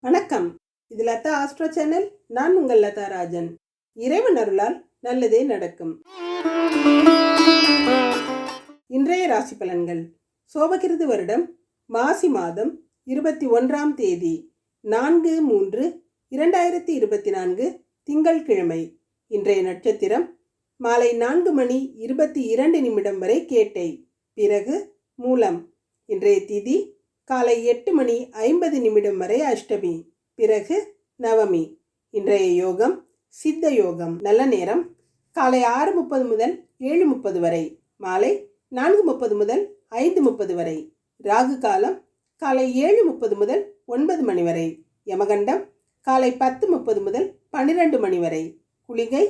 வணக்கம். இது Latha astro channel. நான் உங்கள் லதா ராஜன். இறைவன் அருளால் நல்லதே நடக்கும். இன்றைய ராசி பலன்கள். சோபகிருது வருடம் மாசி மாதம் 21ஆம் தேதி 4/3/2024 திங்கட்கிழமை. இன்றைய நட்சத்திரம் மாலை 4:22 வரை கேட்டை, பிறகு மூலம். இன்றைய திதி காலை 8:50 வரை அஷ்டமி, பிறகு நவமி. இன்றைய யோகம் சித்த யோகம். நல்ல நேரம் காலை 6:30 முதல் 7:30 வரை, மாலை 4:30 முதல் 5:30 வரை. ராகு காலம் காலை 7:30 முதல் 9 மணி வரை. யமகண்டம் காலை 10:30 முதல் 12 மணி வரை. குளிகை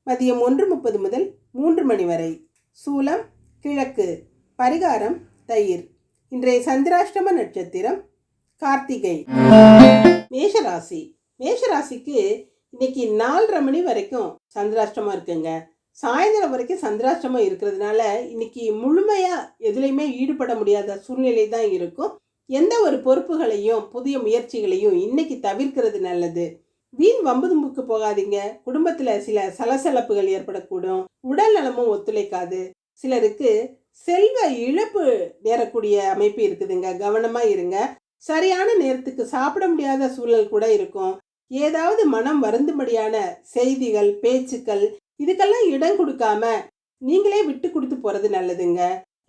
மதியம் 1:30 முதல் 3 மணி வரை. சூலம் கிழக்கு. பரிகாரம் தயிர். இன்றைய சந்திராஷ்டம நட்சத்திரம் கார்த்திகை. மேஷராசி. மேஷராசிக்கு இன்னைக்கு 4:30 மணி வரைக்கும் சந்திராஷ்டமம் இருக்குங்க. சாயந்தரம் வரைக்கும் சந்திராஷ்டமம் இருக்கிறதுனால இன்னைக்கு முழுமையா எதுலையுமே ஈடுபட முடியாத சூழ்நிலை தான் இருக்கும். எந்த ஒரு பொறுப்புகளையும் புதிய முயற்சிகளையும் இன்னைக்கு தவிர்க்கிறது நல்லது. வீண் வம்பு தும்புக்கு போகாதீங்க. குடும்பத்துல சில சலசலப்புகள் ஏற்படக்கூடும். உடல் நலமும் ஒத்துழைக்காது. சிலருக்கு செல்வ இழப்பு நேரக்கூடிய அமைப்பு இருக்குதுங்க. கவனமா இருங்க. சரியான நேரத்துக்கு சாப்பிட முடியாத சூழல் கூட இருக்கும். ஏதாவது மனம் வருந்தும்படியான செய்திகள் பேச்சுக்கள் இதுக்கெல்லாம் இடம் கொடுக்காம நீங்களே விட்டு கொடுத்து போறது நல்லதுங்க.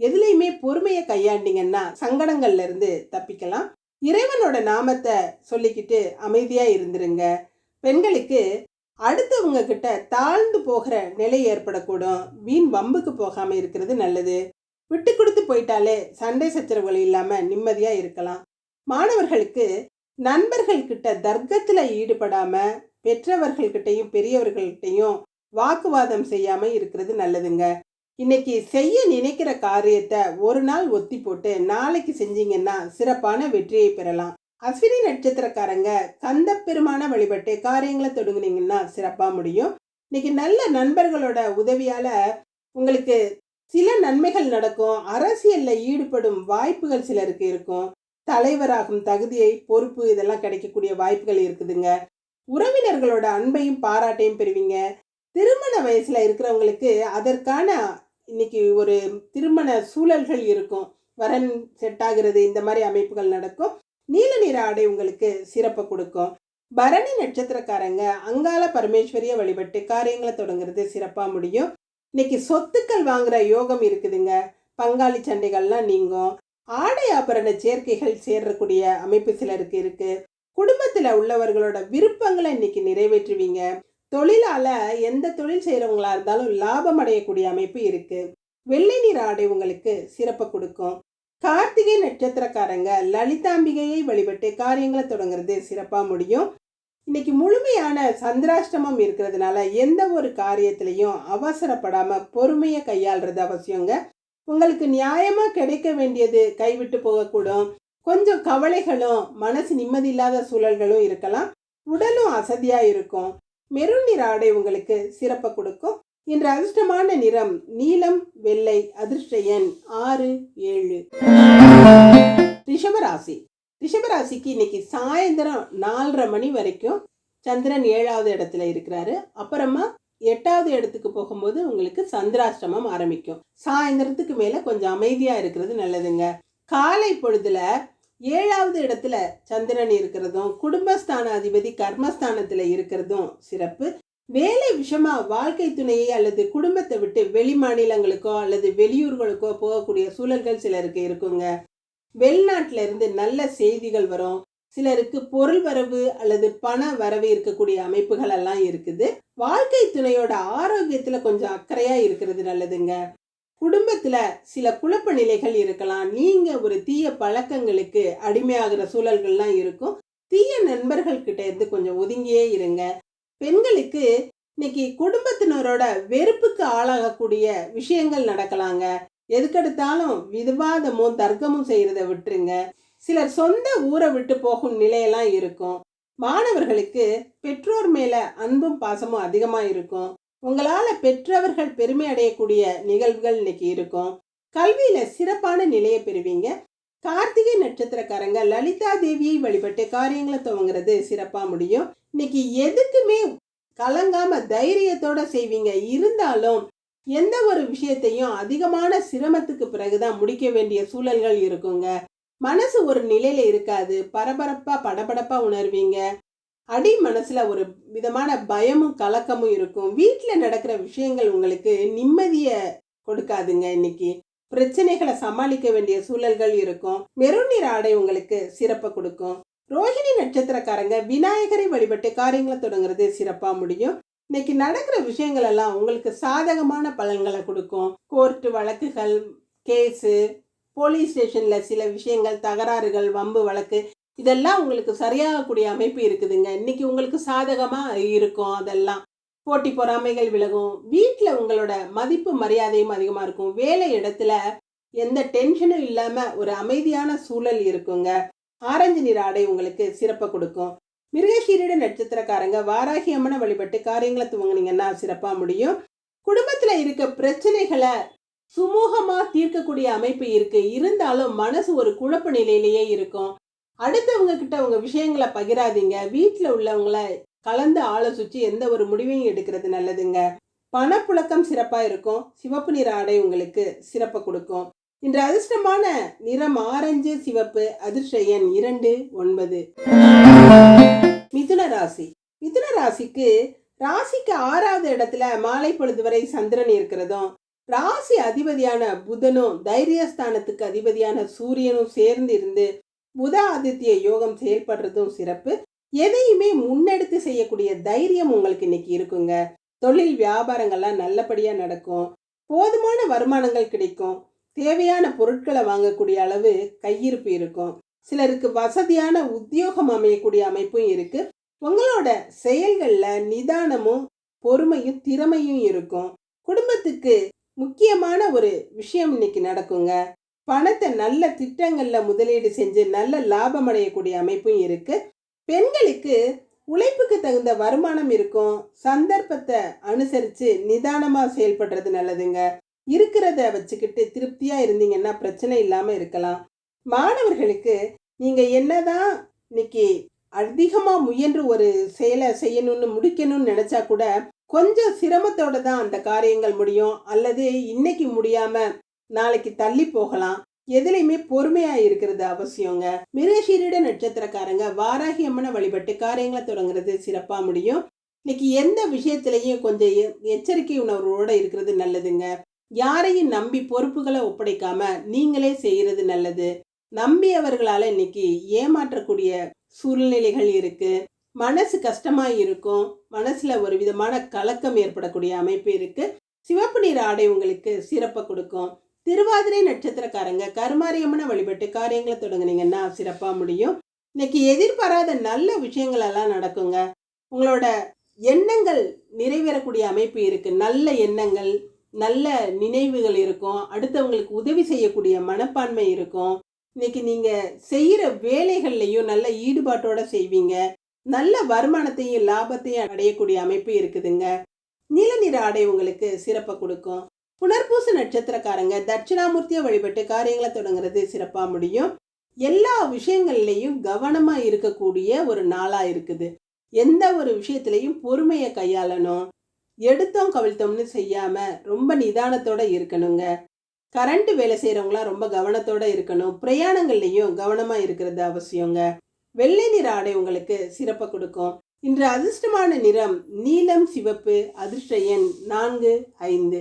எதுலையுமே பொறுமையை கையாண்டிங்கன்னா சங்கடங்கள்ல இருந்து தப்பிக்கலாம். இறைவனோட நாமத்தை சொல்லிக்கிட்டு அமைதியா இருந்துருங்க. பெண்களுக்கு அடுத்தவங்க கிட்ட தாழ்ந்து போகிற நிலை ஏற்படக்கூடும். வீண் வம்புக்கு போகாம இருக்கிறது நல்லது. விட்டு கொடுத்து போயிட்டாலே சண்டை சச்சரவுகள் இல்லாம நிம்மதியா இருக்கலாம். மாணவர்களுக்கு நண்பர்கள் கிட்ட தர்க்கத்துல ஈடுபடாம பெற்றவர்கள் கிட்டையும் பெரியவர்கள்கிட்டையும் வாக்குவாதம் செய்யாம இருக்கிறது நல்லதுங்க. இன்னைக்கு செய்ய நினைக்கிற காரியத்தை ஒரு நாள் ஒத்தி போட்டு நாளைக்கு செஞ்சீங்கன்னா சிறப்பான வெற்றியை பெறலாம். அஸ்வினி நட்சத்திரக்காரங்க கந்த பெருமான வழிபட்டு காரியங்களை தொடங்குனீங்கன்னா சிறப்பா முடியும். இன்னைக்கு நல்ல நண்பர்களோட உதவியால உங்களுக்கு சில நன்மைகள் நடக்கும். அரசியல்ல ஈடுபடும் வாய்ப்புகள் சிலருக்கு இருக்கும். தலைவராகும் தகுதியை பொறுப்பு இதெல்லாம் கிடைக்கக்கூடிய வாய்ப்புகள் இருக்குதுங்க. உறவினர்களோட அன்பையும் பாராட்டையும் பெறுவீங்க. திருமண வயசுல இருக்கிறவங்களுக்கு அதற்கான இன்னைக்கு ஒரு திருமண சூழல்கள் இருக்கும். வரன் செட் ஆகிறது, இந்த மாதிரி அமைப்புகள் நடக்கும். நீல நிற ஆடை உங்களுக்கு சிறப்பை கொடுக்கும். பரணி நட்சத்திரக்காரங்க அங்காள பரமேஸ்வரிய வழிபட்டு காரியங்களை தொடங்குறது சிறப்பா முடியும். இன்னைக்கு சொத்துக்கள் வாங்குற யோகம் இருக்குதுங்க. பங்காளி சண்டைகள்லாம் நீங்கும். ஆடை ஆபரண சேர்க்கைகள் சேர்றக்கூடிய அமைப்பு சிலருக்கு இருக்கு. குடும்பத்துல உள்ளவர்களோட விருப்பங்களை இன்னைக்கு நிறைவேற்றுவீங்க. தொழிலால எந்த தொழில் செய்யறவங்களா இருந்தாலும் லாபம் அடையக்கூடிய அமைப்பு இருக்கு. வெள்ளை நிற ஆடை உங்களுக்கு சிறப்பை கொடுக்கும். கார்த்திகை நட்சத்திரக்காரங்க லலிதாம்பிகையை வழிபட்டு காரியங்களை தொடங்குறது சிறப்பா முடியும். இன்னைக்கு முழுமையான சந்திராஷ்டமம் இருக்கிறதுனால எந்த ஒரு காரியத்திலையும் அவசரப்படாம பொறுமையை கையாளுறது அவசியங்க. உங்களுக்கு நியாயமா கிடைக்க வேண்டியது கைவிட்டு போகக்கூடும். கொஞ்சம் கவலைகளும் மனசு நிம்மதி இல்லாத சூழல்களும் இருக்கலாம். உடலும் அசதியா இருக்கும். மெரூன் நிற ஆடை உங்களுக்கு சிறப்பை கொடுக்கும். இன்று அதிர்ஷ்டமான நிறம் நீலம் வெள்ளை. அதிர்ஷ்ட எண் 6 7. ரிஷபராசி. ரிஷபராசிக்கு இன்னைக்கு சாயந்தரம் 4:30 மணி வரைக்கும் சந்திரன் 7வது இடத்துல இருக்கிறாரு. அப்புறமா 8வது இடத்துக்கு போகும்போது உங்களுக்கு சந்திராஷ்டமம் ஆரம்பிக்கும். சாயந்தரத்துக்கு மேல கொஞ்சம் அமைதியா இருக்கிறது நல்லதுங்க. காலை பொழுதுல 7வது இடத்துல சந்திரன் இருக்கிறதும் குடும்பஸ்தான அதிபதி கர்மஸ்தானத்துல இருக்கிறதும் சிறப்பு. வேலை விஷயமா வாழ்க்கை துணையை அல்லது குடும்பத்தை விட்டு வெளி மாநிலங்களுக்கோ அல்லது வெளியூர்களுக்கோ போகக்கூடிய சூழல்கள் சிலருக்கு இருக்குங்க. வெளிநாட்டுல இருந்து நல்ல செய்திகள் வரும். சிலருக்கு பொருள் வரவு அல்லது பண வரவு இருக்கக்கூடிய அமைப்புகள் எல்லாம் இருக்குது. வாழ்க்கை துணையோட ஆரோக்கியத்துல கொஞ்சம் அக்கறையா இருக்கிறது நல்லதுங்க. குடும்பத்துல சில குழப்ப நிலைகள் இருக்கலாம். நீங்க ஒரு தீய பழக்கங்களுக்கு அடிமையாகிற சூழல்கள்லாம் இருக்கும். தீய நண்பர்கள் கிட்ட இருந்து கொஞ்சம் ஒதுங்கியே இருங்க. பெண்களுக்கு இன்னைக்கு குடும்பத்தினரோட வெறுப்புக்கு ஆளாகக்கூடிய விஷயங்கள் நடக்கலாங்க. எதுக்கெடுத்தாலும் விவாதமும் தர்க்கமும் செய்யறத விட்டுருங்க. சிலர் சொந்த ஊரை விட்டு போகும் நிலையெல்லாம் இருக்கும். மாணவர்களுக்கு பெற்றோர் மேல அன்பும் பாசமும் அதிகமா இருக்கும். உங்களால பெற்றவர்கள் பெருமை அடையக்கூடிய நிகழ்வுகள் இன்னைக்கு இருக்கும். கல்வியில சிறப்பான நிலையை பெறுவீங்க. கார்த்திகை நட்சத்திரக்காரங்க லலிதா தேவியை வழிபட்டு காரியங்களை துவங்குறது சிறப்பா முடியும். இன்னைக்கு எதுக்குமே கலங்காம தைரியத்தோட செய்வீங்க. இருந்தாலும் எந்த ஒரு விஷயத்தையும் அதிகமான சிரமத்துக்கு பிறகுதான் முடிக்க வேண்டிய சூழல்கள் இருக்குங்க. மனசு ஒரு நிலையில இருக்காது. பரபரப்பா படபடப்பா உணர்வீங்க. அடி மனசுல ஒரு விதமான பயமும் கலக்கமும் இருக்கும். வீட்டுல நடக்கிற விஷயங்கள் உங்களுக்கு நிம்மதிய கொடுக்காதுங்க. இன்னைக்கு பிரச்சனைகளை சமாளிக்க வேண்டிய சூழல்கள் இருக்கும். மெரூன் நிற ஆடை உங்களுக்கு சிறப்பை கொடுக்கும். ரோஹிணி நட்சத்திரக்காரங்க விநாயகரை வழிபட்டு காரியங்களை தொடங்குறது சிறப்பா முடியும். இன்னைக்கு நடக்கிற விஷயங்கள் எல்லாம் உங்களுக்கு சாதகமான பலன்களை கொடுக்கும். கோர்ட்டு வழக்குகள், கேஸு, போலீஸ் ஸ்டேஷன்ல சில விஷயங்கள், தகராறுகள், வம்பு வழக்கு இதெல்லாம் உங்களுக்கு சரியாகக்கூடிய அமைப்பு இருக்குதுங்க. இன்னைக்கு உங்களுக்கு சாதகமா இருக்கும். அதெல்லாம் போட்டி பொறாமைகள் விலகும். வீட்டில் உங்களோட மதிப்பு மரியாதையும் அதிகமாக இருக்கும். வேலை இடத்துல எந்த டென்ஷனும் இல்லாமல் ஒரு அமைதியான சூழல் இருக்குங்க. ஆரஞ்சு நிற ஆடை உங்களுக்கு சிறப்பை கொடுக்கும். மிருகசீரிட நட்சத்திரக்காரங்க வாராகி அம்மனை வழிபட்டு காரியங்களை துவங்கினீங்கன்னா சிறப்பாக முடியும். குடும்பத்தில் இருக்க பிரச்சனைகளை சுமூகமாக தீர்க்கக்கூடிய அமைப்பு இருக்கு. இருந்தாலும் மனசு ஒரு குழப்ப நிலையிலேயே இருக்கும். அடுத்தவங்க கிட்ட உங்க விஷயங்களை பகிராதீங்க. வீட்டில் உள்ளவங்களை கலந்து ஆலோசிச்சு எந்த ஒரு முடிவையும் எடுக்கிறது நல்லதுங்க. பணப்புழக்கம் சிறப்பா இருக்கும். சிவப்பு நிற ஆடை உங்களுக்கு சிறப்பை கொடுக்கும். இன்று அதிர்ஷ்டமான நிறம் ஆரஞ்சு சிவப்பு. அதிர்ஷ்ட எண் 2 9. மிதுன ராசி. மிதுன ராசிக்கு ராசிக்கு 6வது இடத்துல மாலை பொழுது வரை சந்திரன் இருக்கிறதும், ராசி அதிபதியான புதனும் தைரியஸ்தானத்துக்கு அதிபதியான சூரியனும் சேர்ந்து இருந்து புத ஆதித்ய யோகம் செயல்படுறதும் சிறப்பு. எதையுமே முன்னெடுத்து செய்யக்கூடிய தைரியம் உங்களுக்கு இன்னைக்கு இருக்குங்க. தொழில் வியாபாரங்கள்லாம் நல்லபடியா நடக்கும். போதுமான வருமானங்கள் கிடைக்கும். தேவையான பொருட்களை வாங்கக்கூடிய அளவு கையிருப்பு இருக்கும். சிலருக்கு வசதியான உத்தியோகம் அமையக்கூடிய அமைப்பும் இருக்கு. உங்களோட செயல்கள்ல நிதானமும் பொறுமையும் திறமையும் இருக்கும். குடும்பத்துக்கு முக்கியமான ஒரு விஷயம் இன்னைக்கு நடக்குங்க. பணத்தை நல்ல திட்டங்கள்ல முதலீடு செஞ்சு நல்ல லாபம் அடையக்கூடிய அமைப்பும் இருக்கு. பெண்களுக்கு உழைப்புக்கு தகுந்த வருமானம் இருக்கும். சந்தர்ப்பத்தை அனுசரித்து நிதானமாக செயல்படுறது நல்லதுங்க. இருக்கிறத வச்சுக்கிட்டு திருப்தியா இருந்தீங்கன்னா பிரச்சனை இல்லாம இருக்கலாம். மாணவர்களுக்கு நீங்க என்னதான் இன்னைக்கு அதிகமா முயன்று ஒரு செயலை செய்யணும்னு முடிக்கணும்னு நினைச்சா கூட கொஞ்சம் சிரமத்தோட தான் அந்த காரியங்கள் முடியும். அல்லது இன்னைக்கு முடியாம நாளைக்கு தள்ளி போகலாம். எதுலையுமே பொறுமையா இருக்கிறது அவசியங்க. மிருகசீரிட நட்சத்திரக்காரங்க வாராகி அம்மனை வழிபட்டு காரியங்களை தொடங்குறது சிறப்பா முடியும். இன்னைக்கு எந்த விஷயத்திலையும் கொஞ்சம் எச்சரிக்கை உணர்வோட இருக்கிறது நல்லதுங்க. யாரையும் நம்பி பொறுப்புகளை ஒப்படைக்காம நீங்களே செய்யறது நல்லது. நம்பியவர்களால இன்னைக்கு ஏமாற்றக்கூடிய சூழ்நிலைகள் இருக்கு. மனசு கஷ்டமா இருக்கும். மனசுல ஒரு விதமான கலக்கம் ஏற்படக்கூடிய அமைப்பு இருக்கு. சிவப்பு நிற ஆடை உங்களுக்கு சிறப்பை கொடுக்கும். திருவாதிரை நட்சத்திரக்காரங்க கருமாரியம்மனை வழிபட்டு காரியங்களை தொடங்குனீங்கன்னா சிறப்பா முடியும். இன்னைக்கு எதிர்பாராத நல்ல விஷயங்கள் எல்லாம் நடக்குங்க. உங்களோட எண்ணங்கள் நிறைவேறக்கூடிய அமைப்பு இருக்கு. நல்ல எண்ணங்கள், நல்ல நினைவுகள் இருக்கும். அடுத்தவங்களுக்கு உதவி செய்யக்கூடிய மனப்பான்மை இருக்கும். இன்னைக்கு நீங்க செய்யற வேலைகள்லையும் நல்ல ஈடுபாட்டோட செய்வீங்க. நல்ல வருமானத்தையும் லாபத்தையும் அடையக்கூடிய அமைப்பு இருக்குதுங்க. நீல நிற ஆடை உங்களுக்கு சிறப்பை கொடுக்கும். புனர்பூச நட்சத்திரக்காரங்க தட்சிணாமூர்த்தியை வழிபட்டு காரியங்களை தொடங்குறது சிறப்பா முடியும். எல்லா விஷயங்கள்லையும் கவனமா இருக்கக்கூடிய ஒரு நாளா இருக்குது. எந்த ஒரு விஷயத்திலையும் பொறுமையை கையாளணும். எடுத்தோம் கவிழ்த்தோம்னு செய்யாம ரொம்ப நிதானத்தோட இருக்கணுங்க. கரண்ட் வேலை செய்யறவங்களாம் ரொம்ப கவனத்தோட இருக்கணும். பிரயாணங்கள்லையும் கவனமா இருக்கிறது அவசியங்க. வெள்ளை நிற ஆடை உங்களுக்கு சிறப்பை கொடுக்கும். இன்று அதிர்ஷ்டமான நிறம் நீலம் சிவப்பு. அதிர்ஷ்ட எண் 4 5.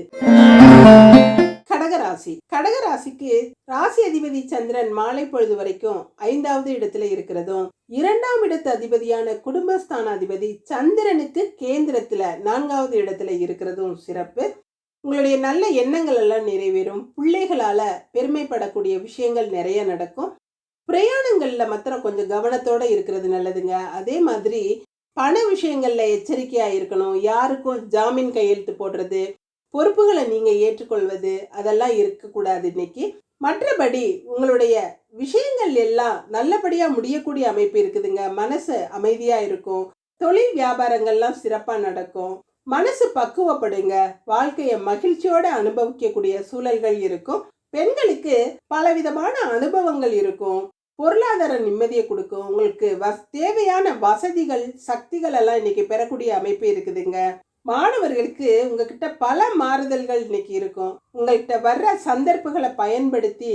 கடகராசி. கடகராசிக்கு ராசி அதிபதி சந்திரன் மாலை பொழுது வரைக்கும் 5வது இடத்துல இருக்கிறதும், 2ஆம் இடத்து அதிபதியான குடும்பஸ்தான அதிபதி சந்திரனுக்கு கேந்திரத்துல 4வது இடத்துல இருக்கிறதும் சிறப்பு. உங்களுடைய நல்ல எண்ணங்கள் எல்லாம் நிறைவேறும். பிள்ளைகளால பெருமைப்படக்கூடிய விஷயங்கள் நிறைய நடக்கும். பிரயாணங்கள்ல மாத்திரம் கொஞ்சம் கவனத்தோட இருக்கிறது நல்லதுங்க. அதே மாதிரி பண விஷயங்கள்ல எச்சரிக்கையா இருக்கணும். யாருக்கும் ஜாமீன் கையெழுத்து போடுறது, பொறுப்புகளை நீங்க ஏற்றுக்கொள்வது அதெல்லாம் இருக்கக்கூடாது இன்னைக்கு. மற்றபடி உங்களுடைய விஷயங்கள் எல்லாம் நல்லபடியா முடியக்கூடிய அமைப்பு இருக்குதுங்க. மனசு அமைதியா இருக்கும். தொழில் வியாபாரங்கள்லாம் சிறப்பா நடக்கும். மனசு பக்குவப்படுங்க. வாழ்க்கையை மகிழ்ச்சியோட அனுபவிக்கக்கூடிய சூழல்கள் இருக்கும். பெண்களுக்கு பலவிதமான அனுபவங்கள் இருக்கும். பொருளாதார நிம்மதியை கொடுக்கும். உங்களுக்கு தேவையான வசதிகள் சக்திகள் எல்லாம் இன்னைக்கு பெறக்கூடிய அமைப்பு இருக்குதுங்க. மாணவர்களுக்கு உங்ககிட்ட பல மாறுதல்கள் இன்னைக்கு இருக்கும். உங்கள்கிட்ட வர்ற சந்தர்ப்பங்களை பயன்படுத்தி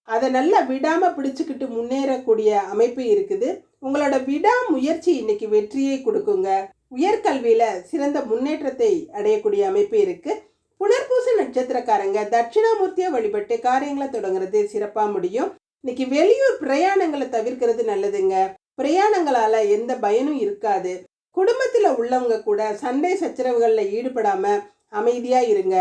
அதை நல்லா விடாம பிடிச்சுக்கிட்டு முன்னேறக்கூடிய அமைப்பு இருக்குது. உங்களோட விடாமுயற்சி இன்னைக்கு வெற்றியை கொடுக்குங்க. உயர்கல்வியில சிறந்த முன்னேற்றத்தை அடையக்கூடிய அமைப்பு இருக்கு. புனர்பூச நட்சத்திரக்காரங்க தட்சிணாமூர்த்தியை வழிபட்டு காரியங்களை தொடங்குறது சிறப்பா முடியும். இன்னைக்கு வெளியூர் பிரயாணங்களை தவிர்க்கிறது நல்லதுங்க. பிரயாணங்களால எந்த பயனும் இருக்காது. குடும்பத்துல உள்ளவங்க கூட சண்டை சச்சரவுகள்ல ஈடுபடாம அமைதியா இருங்க.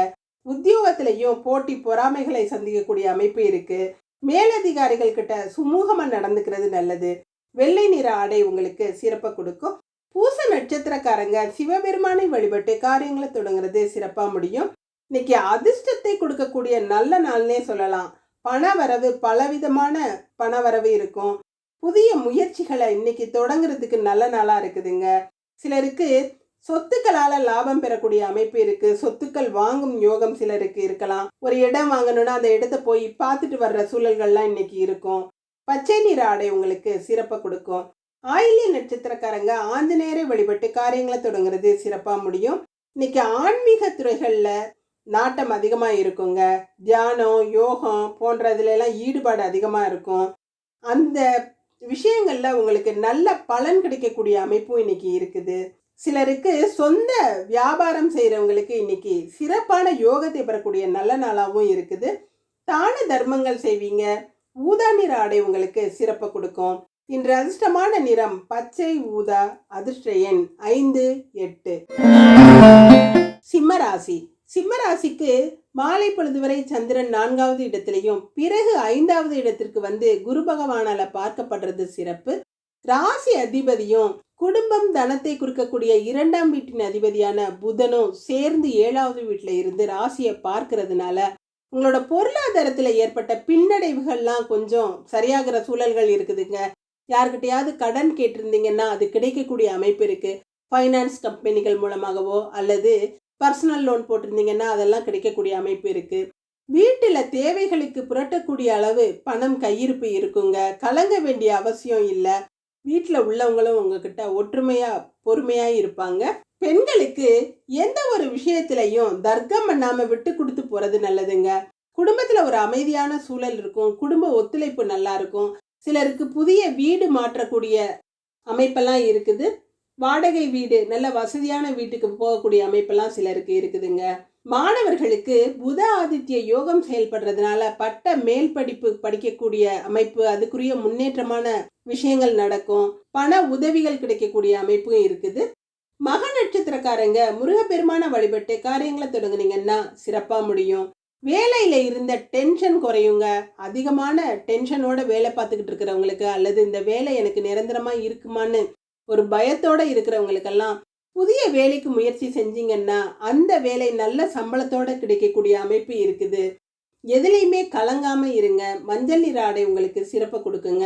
உத்தியோகத்திலையும் போட்டி பொறாமைகளை சந்திக்கக்கூடிய அமைப்பு இருக்கு. மேலதிகாரிகள் கிட்ட சுமூகமா நடந்துக்கிறது நல்லது. வெள்ளை நிற ஆடை உங்களுக்கு சிறப்பை கொடுக்கும். பூச நட்சத்திரக்காரங்க சிவபெருமானை வழிபட்டு காரியங்களை தொடங்குறது சிறப்பா முடியும். இன்னைக்கு அதிர்ஷ்டத்தை கொடுக்கக்கூடிய நல்ல நாள்னே சொல்லலாம். பணவரவு பலவிதமான பணவரவு இருக்கும். புதிய முயற்சிகளை இன்னைக்கு தொடங்குறதுக்கு நல்ல நாளா இருக்குதுங்க. சிலருக்கு சொத்துக்களால லாபம் பெறக்கூடிய அமைப்பு இருக்கு. சொத்துக்கள் வாங்கும் யோகம் சிலருக்கு இருக்கலாம். ஒரு இடம் வாங்கணும்னா அந்த இடத்த போய் பார்த்துட்டு வர்ற சூழல்கள்லாம் இன்னைக்கு இருக்கும். பச்சை நிற ஆடை உங்களுக்கு சிறப்பை கொடுக்கும். ஆயில்ய நட்சத்திரக்காரங்க ஆஞ்சநேயரை வழிபட்டு காரியங்களை தொடங்குறது சிறப்பா முடியும். இன்னைக்கு ஆன்மீக துறைகள்ல நாட்டம் அதிகமா இருக்குங்க. தியானம் யோகம் போன்றதுல எல்லாம் ஈடுபாடு அதிகமா இருக்கும். அந்த விஷயங்கள்ல உங்களுக்கு நல்ல பலன் கிடைக்கக்கூடிய அமைப்பும் இன்னைக்கு இருக்குது. சிலருக்கு சொந்த வியாபாரம் செய்யறவங்களுக்கு இன்னைக்கு சிறப்பான யோகத்தை பெறக்கூடிய நல்ல நாளாகவும் இருக்குது. தான தர்மங்கள் செய்வீங்க. ஊதா நிற ஆடை உங்களுக்கு சிறப்பை கொடுக்கும். இன்று அதிர்ஷ்டமான நிறம் பச்சை ஊதா. அதிர்ஷ்ட எண் 5, 8. சிம்மராசி. சிம்மராசிக்கு மாலை பொழுது வரை சந்திரன் 4வது இடத்திலையும் பிறகு 5வது இடத்திற்கு வந்து குரு பகவானால பார்க்கப்படுறது சிறப்பு. ராசி அதிபதியும் குடும்பம் தனத்தை குறிக்கக்கூடிய 2ஆம் வீட்டின் அதிபதியான புதனும் சேர்ந்து 7வது வீட்டுல இருந்து ராசியை பார்க்கறதுனால உங்களோட பொருளாதாரத்துல ஏற்பட்ட பின்னடைவுகள்லாம் கொஞ்சம் சரியாகிற சூழல்கள் இருக்குதுங்க. யாருக்கிட்டையாவது கடன் கேட்டிருந்தீங்கன்னா அது கிடைக்கக்கூடிய அமைப்பு இருக்கு. ஃபைனான்ஸ் கம்பெனிகள் மூலமாகவோ அல்லது பர்சனல் லோன் போட்டிருந்தீங்கன்னா அதெல்லாம் கிடைக்கக்கூடிய அமைப்பு இருக்கு. வீட்டுல தேவைகளுக்கு புரட்டக்கூடிய அளவு பணம் கையிருப்பு இருக்குங்க. கலங்க வேண்டிய அவசியம் இல்லை. வீட்டுல உள்ளவங்களும் உங்ககிட்ட ஒற்றுமையா பொறுமையா இருப்பாங்க. பெண்களுக்கு எந்த ஒரு விஷயத்திலையும் தர்க்கம் பண்ணாம விட்டு கொடுத்து போறது நல்லதுங்க. குடும்பத்துல ஒரு அமைதியான சூழல் இருக்கும். குடும்ப ஒத்துழைப்பு நல்லா இருக்கும். சிலருக்கு புதிய வீடு மாற்றக்கூடிய அமைப்பெல்லாம் இருக்குது. வாடகை வீடு நல்ல வசதியான வீட்டுக்கு போகக்கூடிய அமைப்பெல்லாம் சிலருக்கு இருக்குதுங்க. மாணவர்களுக்கு புத ஆதித்ய யோகம் செயல்படுறதுனால பட்ட மேல் படிப்பு படிக்கக்கூடிய அமைப்பு, அதுக்குரிய முன்னேற்றமான விஷயங்கள் நடக்கும். பண உதவிகள் கிடைக்கக்கூடிய அமைப்பும் இருக்குது. மக நட்சத்திரக்காரங்க முருகப்பெருமான வழிபட்டு காரியங்களை தொடங்குனீங்கன்னா சிறப்பா முடியும். வேலையில இருந்த டென்ஷன் குறையுங்க. அதிகமான டென்ஷனோட வேலை பார்த்துக்கிட்டு இருக்கிறவங்களுக்கு அல்லது இந்த வேலை எனக்கு நிரந்தரமா இருக்குமான்னு ஒரு பயத்தோட இருக்கிறவங்களுக்கெல்லாம் புதிய வேலைக்கு முயற்சி செஞ்சீங்கன்னா அந்த வேலை நல்ல சம்பளத்தோட கிடைக்கக்கூடிய அமைப்பு இருக்குது. எதுலையுமே கலங்காம இருங்க. மஞ்சள் நிற ஆடை உங்களுக்கு சிறப்பை கொடுக்குங்க.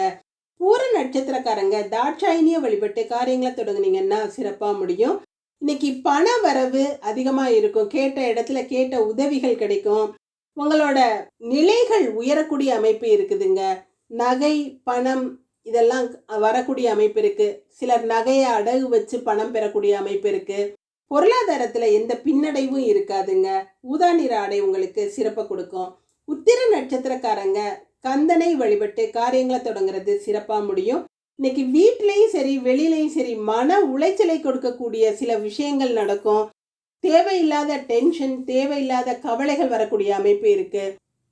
பூர நட்சத்திரக்காரங்க தாட்சாயினிய வழிபட்டு காரியங்களை தொடங்குனீங்கன்னா சிறப்பா முடியும். இன்னைக்கு பண வரவு அதிகமா இருக்கும். கேட்ட இடத்துல கேட்ட உதவிகள் கிடைக்கும். உங்களோட நிலைகள் உயரக்கூடிய அமைப்பு இருக்குதுங்க. நகை பணம் இதெல்லாம் வரக்கூடிய அமைப்பு இருக்கு. சிலர் நகையை அடகு வச்சு பணம் பெறக்கூடிய அமைப்பு இருக்கு. பொருளாதாரத்துல எந்த பின்னடைவும் இருக்காதுங்க. ஊதா நிற ஆடை உங்களுக்கு சிறப்பை கொடுக்கும். உத்திர நட்சத்திரக்காரங்க கந்தனை வழிபட்டு காரியங்களை தொடங்குறது சிறப்பா முடியும். இன்னைக்கு வீட்லயும் சரி வெளியிலையும் சரி மன உளைச்சலை கொடுக்கக்கூடிய சில விஷயங்கள் நடக்கும். தேவையில்லாத டென்ஷன் தேவையில்லாத கவலைகள் வரக்கூடிய அமைப்பு இருக்கு.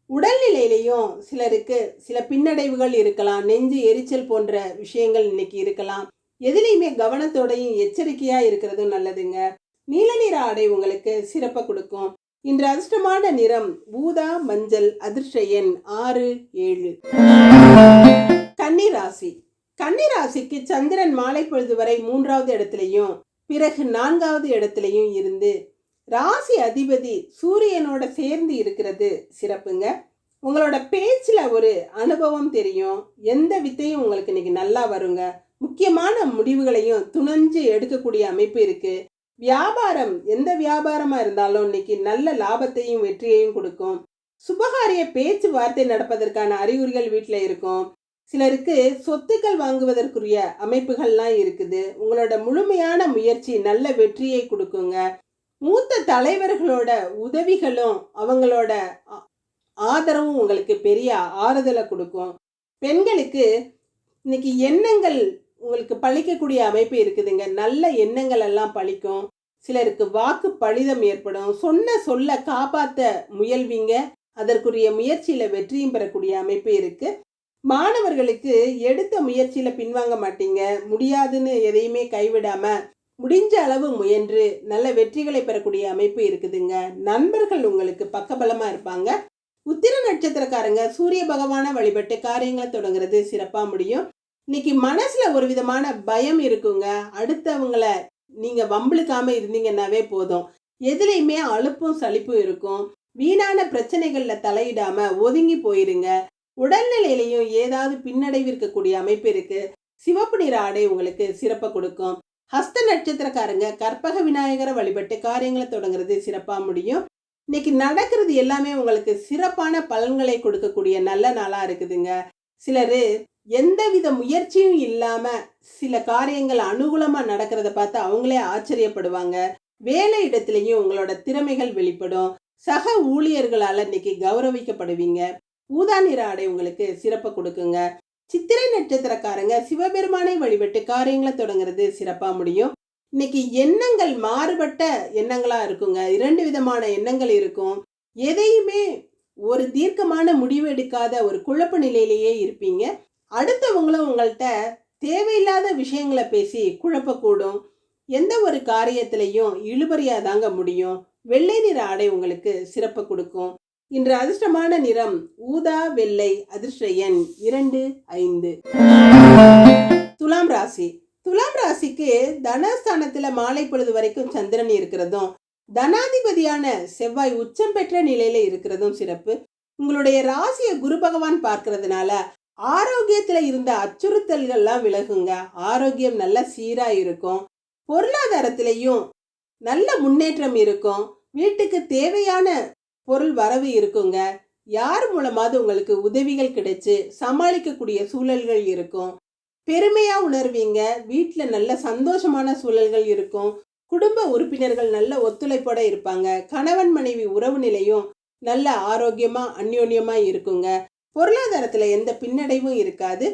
உடல்நிலையிலையும் சிலருக்கு சில பின்னடைவுகள் இருக்கலாம். நெஞ்சு எரிச்சல் போன்ற விஷயங்கள் இன்னைக்கு இருக்கலாம். எதுலையுமே கவனத்தோடையும் எச்சரிக்கையா இருக்கிறதும் நல்லதுங்க. நீல நிற ஆடை உங்களுக்கு சிறப்பை கொடுக்கும். இன்று அதிர்ஷ்டமான நிறம் ஊதா மஞ்சள். அதிர்ஷ்ட எண் 6, 7. கன்னிராசி. கன்னிராசிக்கு சந்திரன் மாலை பொழுது வரை 3வது இடத்துலையும் பிறகு 4வது இடத்துலையும் இருந்து ராசி அதிபதி சூரியனோட சேர்ந்து இருக்கிறது சிறப்புங்க. உங்களோட பேச்சுல ஒரு அனுபவம் தெரியும். எந்த வித்தையும் உங்களுக்கு இன்னைக்கு நல்லா வருங்க. முக்கியமான முடிவுகளையும் துணிஞ்சு எடுக்கக்கூடிய அமைப்பு இருக்கு. வியாபாரம் எந்த வியாபாரமா இருந்தாலும் இன்னைக்கு நல்ல லாபத்தையும் வெற்றியையும் கொடுக்கும். சுபகாரிய பேச்சுவார்த்தை நடப்பதற்கான அறிகுறிகள் வீட்டில் இருக்கும். சிலருக்கு சொத்துக்கள் வாங்குவதற்குரிய அமைப்புகள்லாம் இருக்குது. உங்களோட முழுமையான முயற்சி நல்ல வெற்றியை கொடுக்குங்க. மூத்த தலைவர்களோட உதவிகளும் அவங்களோட ஆதரவும் உங்களுக்கு பெரிய ஆறுதலை கொடுக்கும். பெண்களுக்கு இன்னைக்கு எண்ணங்கள் உங்களுக்கு பழிக்கக்கூடிய அமைப்பு இருக்குதுங்க. நல்ல எண்ணங்கள் எல்லாம் பழிக்கும். சிலருக்கு வாக்கு பழிதம் ஏற்படும். சொன்ன சொல்ல காப்பாற்ற முயல்வீங்க. அதற்குரிய முயற்சியில வெற்றியும் பெறக்கூடிய அமைப்பு இருக்கு. மாணவர்களுக்கு எடுத்த முயற்சியில பின்வாங்க மாட்டீங்க. முடியாதுன்னு எதையுமே கைவிடாம முடிஞ்ச அளவு முயன்று நல்ல வெற்றிகளை பெறக்கூடிய அமைப்பு இருக்குதுங்க. நண்பர்கள் உங்களுக்கு பக்கபலமா இருப்பாங்க. உத்திர நட்சத்திரக்காரங்க சூரிய பகவான வழிபட்டு காரியங்களை தொடங்குறது சிறப்பா முடியும். இன்னைக்கு மனசுல ஒரு விதமான பயம் இருக்குங்க. அடுத்தவங்களை நீங்க வம்பிழுக்காம இருந்தீங்கன்னாவே போதும். எதுலையுமே அலுப்பும் சலிப்பும் இருக்கும். வீணான பிரச்சனைகள்ல தலையிடாம ஒதுங்கி போயிருங்க. உடல்நிலையிலையும் ஏதாவது பின்னடைவு இருக்கக்கூடிய அமைப்பு இருக்கு. சிவப்பு நிற ஆடை உங்களுக்கு சிறப்பை கொடுக்கும். ஹஸ்த நட்சத்திரக்காரங்க கற்பக விநாயகரை வழிபட்டு காரியங்களை தொடங்குறது சிறப்பா முடியும். இன்னைக்கு நடக்கிறது எல்லாமே உங்களுக்கு சிறப்பான பலன்களை கொடுக்கக்கூடிய நல்ல நாளா இருக்குதுங்க. சிலரு எந்தவித முயற்சியும் இல்லாம சில காரியங்கள் அனுகூலமா நடக்கிறத பார்த்து அவங்களே ஆச்சரியப்படுவாங்க. வேலை இடத்துலயும் உங்களோட திறமைகள் வெளிப்படும். சக ஊழியர்களால இன்னைக்கு கௌரவிக்கப்படுவீங்க. ஊதா நிற ஆடை உங்களுக்கு சிறப்பை கொடுக்குங்க. சித்திரை நட்சத்திரக்காரங்க சிவபெருமானை வழிபட்டு காரியங்களை தொடங்குறது சிறப்பா முடியும். இன்னைக்கு எண்ணங்கள் மாறுபட்ட எண்ணங்களா இருக்குங்க. 2 விதமான எண்ணங்கள் இருக்கும். எதையுமே ஒரு தீர்க்கமான முடிவு எடுக்காத ஒரு குழப்ப நிலையிலேயே இருப்பீங்க. அடுத்தவங்களும் உங்கள்கிட்ட தேவையில்லாத விஷயங்களை பேசி குழப்பக்கூடும். எந்த ஒரு காரியத்திலையும் இழுபறியா தாங்க முடியும். வெள்ளை நிற ஆடை உங்களுக்கு சிறப்பு கொடுக்கும். இன்று அதிர்ஷ்டமான நிறம் ஊதா வெள்ளை. அதிர்ஷ்ட எண் 2, 5. துலாம் ராசி. துலாம் ராசிக்கு தனஸ்தானத்துல மாலை பொழுது வரைக்கும் சந்திரன் இருக்கிறதும் தனாதிபதியான செவ்வாய் உச்சம் பெற்ற நிலையில இருக்கிறதும் சிறப்பு. உங்களுடைய ராசியை குரு பகவான் பார்க்கறதுனால ஆரோக்கியத்துல இருந்த அச்சுறுத்தல்கள்லாம் விலகுங்க. ஆரோக்கியம் நல்ல சீரா இருக்கும். பொருளாதாரத்திலையும் நல்ல முன்னேற்றம் இருக்கும். வீட்டுக்கு தேவையான பொருள் வரவு இருக்குங்க. யார் மூலமாவது உங்களுக்கு உதவிகள் கிடைச்சு சமாளிக்கக்கூடிய சூழல்கள் இருக்கும். பெருமையா உணர்வீங்க. வீட்டில் நல்ல சந்தோஷமான சூழல்கள் இருக்கும். குடும்ப உறுப்பினர்கள் நல்ல ஒத்துழைப்போட இருப்பாங்க. கணவன் மனைவி உறவு நிலையும் நல்ல ஆரோக்கியமா அந்யோன்யமா இருக்குங்க. பொருளாதாரத்துல எந்த பின்னடைவும் இருக்காது.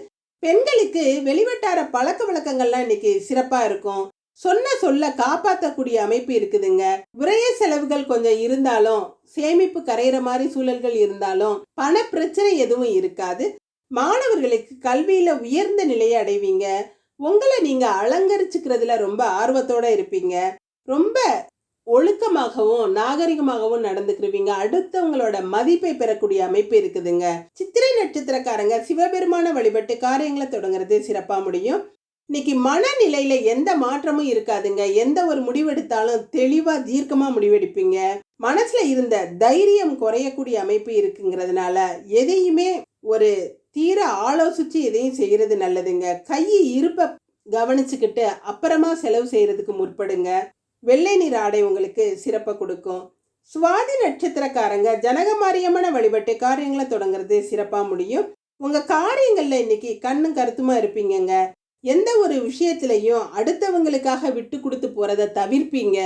பெண்களுக்கு வெளிவட்டார பழக்க வழக்கங்கள்லாம் இன்னைக்கு சிறப்பா இருக்கும். சொன்ன சொல்ல காப்பாற்றக்கூடிய அமைப்பு இருக்குதுங்க. விரைய செலவுகள் கொஞ்சம் இருந்தாலும் சேமிப்பு கரையிற மாதிரி சூழல்கள் இருந்தாலும் பண பிரச்சனை எதுவும் இருக்காது. மாணவர்களுக்கு கல்வியில உயர்ந்த நிலையை அடைவீங்க. உங்களை நீங்க அலங்கரிச்சுக்கிறதுல ரொம்ப ஆர்வத்தோட இருப்பீங்க. ரொம்ப ஒழுக்கமாகவும் நாகரிகமாகவும் நடந்துக்கிருவீங்க. அடுத்தவங்களோட மதிப்பை பெறக்கூடிய அமைப்பு இருக்குதுங்க. சித்திரை நட்சத்திரக்காரங்க சிவபெருமான வழிபட்டு காரியங்களை தொடங்குறது சிறப்பா முடியும். இன்னைக்கு மனநிலையில எந்த மாற்றமும் இருக்காதுங்க. எந்த ஒரு முடிவெடுத்தாலும் தெளிவா தீர்க்கமா முடிவெடுப்பீங்க. மனசுல இருந்த தைரியம் குறையக்கூடிய அமைப்பு இருக்குங்கிறதுனால எதையுமே ஒரு தீர ஆலோசிச்சு எதையும் செய்யறது நல்லதுங்க. கை இருப்ப கவனிச்சுக்கிட்டு அப்புறமா செலவு செய்யறதுக்கு முற்படுங்க. வெள்ளை நிற ஆடை உங்களுக்கு சிறப்பை கொடுக்கும். சுவாதி நட்சத்திரக்காரங்க ஜனக மாரியம்மனை வழிபட்டு காரியங்களை தொடங்குறது சிறப்பா முடியும். உங்க காரியங்கள்ல இன்னைக்கு கண்ணும் கருத்துமா இருப்பீங்கங்க. எந்த ஒரு விஷயத்திலையும் அடுத்தவங்களுக்காக விட்டு கொடுத்து போறதை தவிர்ப்பீங்க.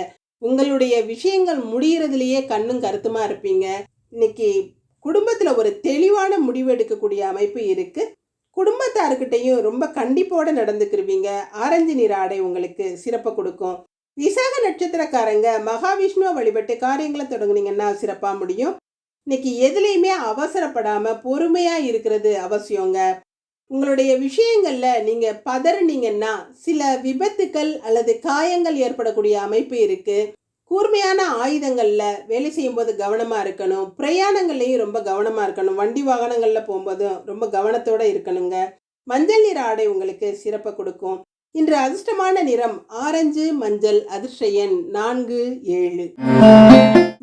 உங்களுடைய விஷயங்கள் முடியறதுலயே கண்ணும் கருத்துமா இருப்பீங்க. இன்னைக்கு குடும்பத்துல ஒரு தெளிவான முடிவு எடுக்கக்கூடிய அமைப்பு இருக்கு. குடும்பத்தார்கிட்டையும் ரொம்ப கண்டிப்போட நடந்துக்கிருவீங்க. ஆரஞ்சு நிற ஆடை உங்களுக்கு சிறப்பை கொடுக்கும். விசாக நட்சத்திரக்காரங்க மகாவிஷ்ணுவை வழிபட்டு காரியங்களை தொடங்குனீங்கன்னா சிறப்பா முடியும். இன்னைக்கு எதுலையுமே அவசரப்படாம பொறுமையா இருக்கிறது அவசியங்க. உங்களுடைய விஷயங்கள்ல நீங்க பதறினீங்கன்னா சில விபத்துக்கள் அல்லது காயங்கள் ஏற்படக்கூடிய அமைப்பு இருக்கு. கூர்மையான ஆயுதங்கள்ல வேலை செய்யும் போது கவனமா இருக்கணும். பிரயாணங்கள்லையும் ரொம்ப கவனமா இருக்கணும். வண்டி வாகனங்கள்ல போகும்போதும் ரொம்ப கவனத்தோட இருக்கணுங்க. மஞ்சள் நிற ஆடை உங்களுக்கு சிறப்பை கொடுக்கும். இன்று அதிர்ஷ்டமான நிறம் ஆரஞ்சு மஞ்சள். அதிர்ஷ்ட எண் 4, 7.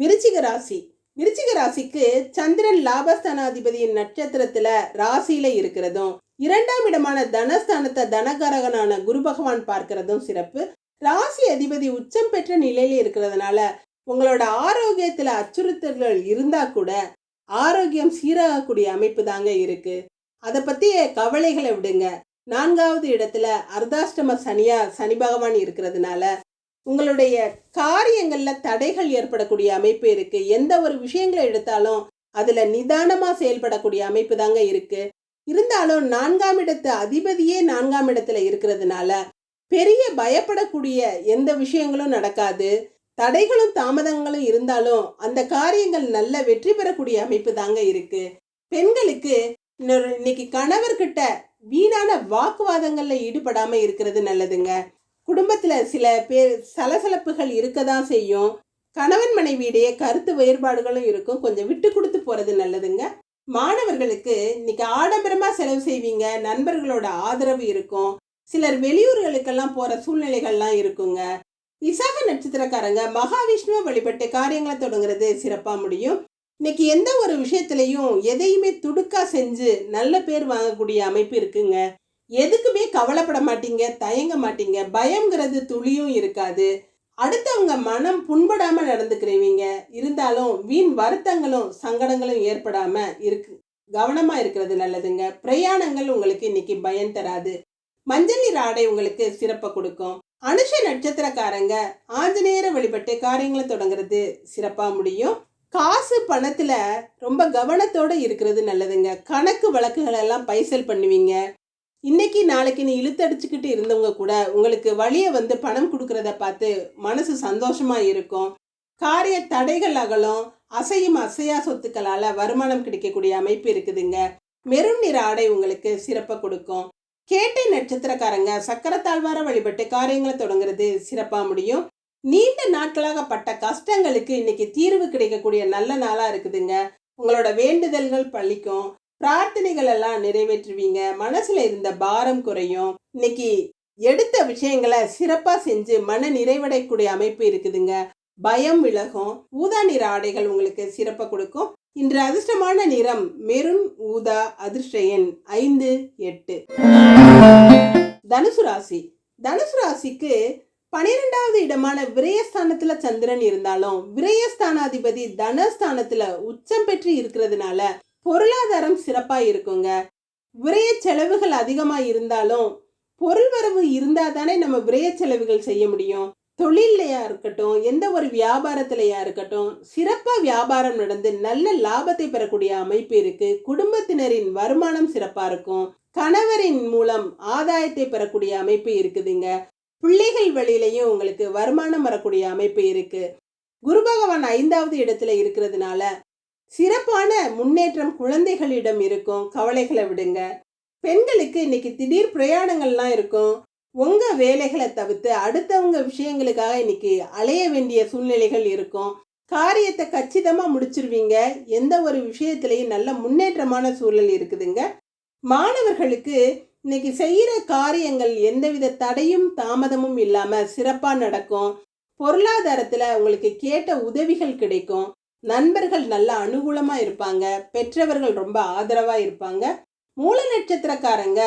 விருச்சிக ராசி. விருச்சிக ராசிக்கு சந்திரன் லாபஸ்தானாதிபதியின் நட்சத்திரத்துல ராசியில இருக்கிறதும் 2ஆம் இடமான தனஸ்தானத்தை தனகாரகனான குரு பகவான் பார்க்கிறதும் சிறப்பு. ராசி அதிபதி உச்சம் பெற்ற நிலையில இருக்கிறதுனால உங்களோட ஆரோக்கியத்துல அச்சுறுத்தல்கள் இருந்தா கூட ஆரோக்கியம் சீராகக்கூடிய அமைப்பு தாங்க இருக்கு. அதை பற்றிய கவலைகளை விடுங்க. 4வது இடத்துல அர்த்தாஷ்டம சனி பகவான் இருக்கிறதுனால உங்களுடைய காரியங்களில் தடைகள் ஏற்படக்கூடிய அமைப்பு இருக்கு. எந்த ஒரு விஷயங்களை எடுத்தாலும் அதில் நிதானமாக செயல்படக்கூடிய அமைப்பு தாங்க இருக்கு. இருந்தாலும் 4ஆம் இடத்து அதிபதியே 4ஆம் இடத்துல இருக்கிறதுனால பெரிய பயப்படக்கூடிய எந்த விஷயங்களும் நடக்காது. தடைகளும் தாமதங்களும் இருந்தாலும் அந்த காரியங்கள் நல்ல வெற்றி பெறக்கூடிய அமைப்பு தாங்க இருக்கு. பெண்களுக்கு இன்னைக்கு கணவர்கிட்ட வீணான வாக்குவாதங்கள்ல ஈடுபடாம இருக்கிறது நல்லதுங்க. குடும்பத்துல சில பேர் சலசலப்புகள் இருக்கதான் செய்யும். கணவன் மனைவியிடையே கருத்து வேறுபாடுகளும் இருக்கும். கொஞ்சம் விட்டு கொடுத்து போறது நல்லதுங்க. மாணவர்களுக்கு இன்னைக்கு ஆடம்பரமா செலவு செய்வீங்க. நண்பர்களோட ஆதரவு இருக்கும். சிலர் வெளியூர்களுக்கெல்லாம் போற சூழ்நிலைகள்லாம் இருக்குங்க. விசாக நட்சத்திரக்காரங்க மகாவிஷ்ணுவை வழிபட்டு காரியங்களை தொடங்குறது சிறப்பா முடியும். இன்னைக்கு எந்த ஒரு விஷயத்திலையும் எதையுமே துடுக்கா செஞ்சு நல்ல பேர் வாங்கக்கூடிய அமைப்பு இருக்குங்க. எதுக்குமே கவலைப்பட மாட்டீங்க, தயங்க மாட்டீங்க. பயம்ங்கிறது துளியும் இருக்காது. அடுத்தவங்க மனம் புண்படாம நடந்துக்கிறீங்க. இருந்தாலும் வீண் வருத்தங்களும் சங்கடங்களும் ஏற்படாம கவனமா இருக்கிறது நல்லதுங்க. பிரயாணங்கள் உங்களுக்கு இன்னைக்கு பயம் தராது. மஞ்சள் நீர் ஆடை உங்களுக்கு சிறப்பை கொடுக்கும். அனுஷ நட்சத்திரக்காரங்க ஆஞ்சநேயரை வழிபட்டு காரியங்களை தொடங்குறது சிறப்பா முடியும். காசு பணத்துல ரொம்ப கவனத்தோட இருக்கிறது நல்லதுங்க. கணக்கு வழக்குகள் எல்லாம் பைசல் பண்ணுவீங்க. இன்னைக்கு நாளைக்குன்னு இழுத்தடிச்சுக்கிட்டு இருந்தவங்க கூட உங்களுக்கு வழியை பணம் கொடுக்கறத பார்த்து மனசு சந்தோஷமா இருக்கும். காரிய தடைகள் அகலும். அசையும் அசையா சொத்துக்களால வருமானம் கிடைக்கக்கூடிய அமைப்பு இருக்குதுங்க. மெரூன் நிற ஆடை உங்களுக்கு சிறப்பை கொடுக்கும். கேட்டை நட்சத்திரக்காரங்க சக்கரத்தாழ்வார வழிபட்டு காரியங்களை தொடங்குறது சிறப்பா முடியும். நீண்ட நாட்களாக பட்ட கஷ்டங்களுக்கு இன்னைக்கு தீர்வு கிடைக்கக்கூடிய நல்ல நாளா இருக்குதுங்க. உங்களோட வேண்டுதல்கள் பழிக்கும். பிரார்த்தனைகள் எல்லாம் நிறைவேற்றுவீங்க. மனசுல இருந்த பாரம் குறையும். இன்னைக்கு எடுத்த விஷயங்களை சிறப்பா செஞ்சு மன நிறைவடையக்கூடிய அமைப்பு இருக்குதுங்க. பயம் விலகும். ஊதா நிற ஆடைகள் உங்களுக்கு சிறப்பை கொடுக்கும். இன்று அதிர்ஷ்டமான நிறம் மெரூன் ஊதா. அதிர்ஷ்ட எண் 5, 8. தனுசு ராசி. தனுசு ராசிக்கு 12வது இடமான விரயஸ்தானத்துல சந்திரன் இருந்தாலும் விரயஸ்தானாதிபதி தனஸ்தானத்துல உச்சம் பெற்று இருக்கிறதுனால பொருளாதாரம் சிறப்பா இருக்குங்க. விரய செலவுகள் அதிகமா இருந்தாலும் பொருள் வரவு இருந்தா தானே நம்ம விரய செலவுகள் செய்ய முடியும். தொழிலையா இருக்கட்டும், எந்த ஒரு வியாபாரத்திலையா இருக்கட்டும், சிறப்பா வியாபாரம் நடந்து நல்ல லாபத்தை பெறக்கூடிய அமைப்பு இருக்கு. குடும்பத்தினரின் வருமானம் சிறப்பா இருக்கும். கணவரின் மூலம் ஆதாயத்தை பெறக்கூடிய அமைப்பு இருக்குதுங்க. பிள்ளைகள் வழியிலையும் உங்களுக்கு வருமானம் வரக்கூடிய அமைப்பு இருக்கு. குரு பகவான் 5வது இடத்துல இருக்கிறதுனால சிறப்பான முன்னேற்றம் குழந்தைகளிடம் இருக்கும். கவலைகளை விடுங்க. பெண்களுக்கு இன்னைக்கு திடீர் பிரயாணங்கள்லாம் இருக்கும். உங்க வேலைகளை தவிர்த்து அடுத்தவங்க விஷயங்களுக்காக இன்னைக்கு அலைய வேண்டிய சூழ்நிலைகள் இருக்கும். காரியத்தை கச்சிதமா முடிச்சிருவீங்க. எந்த ஒரு விஷயத்திலையும் நல்ல முன்னேற்றமான சூழல் இருக்குதுங்க. மாணவர்களுக்கு இன்னைக்கு செய்யற காரியங்கள் எந்தவித தடையும் தாமதமும் இல்லாம சிறப்பா நடக்கும். பொருளாதாரத்துல உங்களுக்கு கேட்ட உதவிகள் கிடைக்கும். நண்பர்கள் நல்ல அனுகூலமா இருப்பாங்க. பெற்றவர்கள் ரொம்ப ஆதரவா இருப்பாங்க. மூல நட்சத்திரக்காரங்க